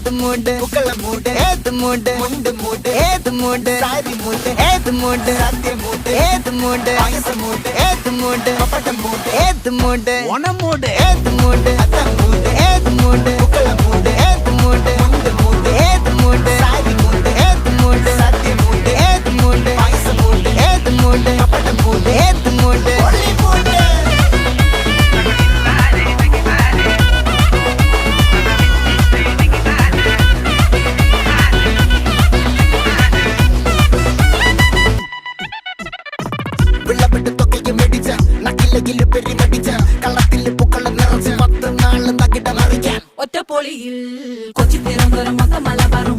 ഏത് മൂട് പുക്കള മൂട് ഏത് മൂട് മുണ്ട് മൂട് ഏത് മൂട് സാരി മൂട് ഏത് മൂട് സദ്യ മൂട് ഏത് മൂട് പായസ മൂട് ഏത് മൂട് പപ്പടം മൂട് ഏത് മൂട് ഓണം മൂട് ഏത് മൂട് അത്തം മൂട് ഏത് മൂട് പുക്കള മൂട് ഏത് മൂട് മുണ്ട് മൂട് ഏത് മൂട് സാരി മൂട് ഏത് മൂട് സദ്യ മൂട് ഏത് മൂട് പായസ മൂട് ഏത് മൂട് പപ്പടം മൂട് ഏത് മൂട് ഒളി മൂട് വിളവെട്ട് തൊക്കയും വെടിച്ച നക്കിലകില് പെരുമടിച്ച കള്ളത്തില് പൂക്കള നിറച്ച് 10 നാള് തകിട മറിക്കാൻ ഒറ്റപ്പൊളിയിൽ കൊച്ചി തിരുവനന്തപുരം മൊത്തം മലബാറും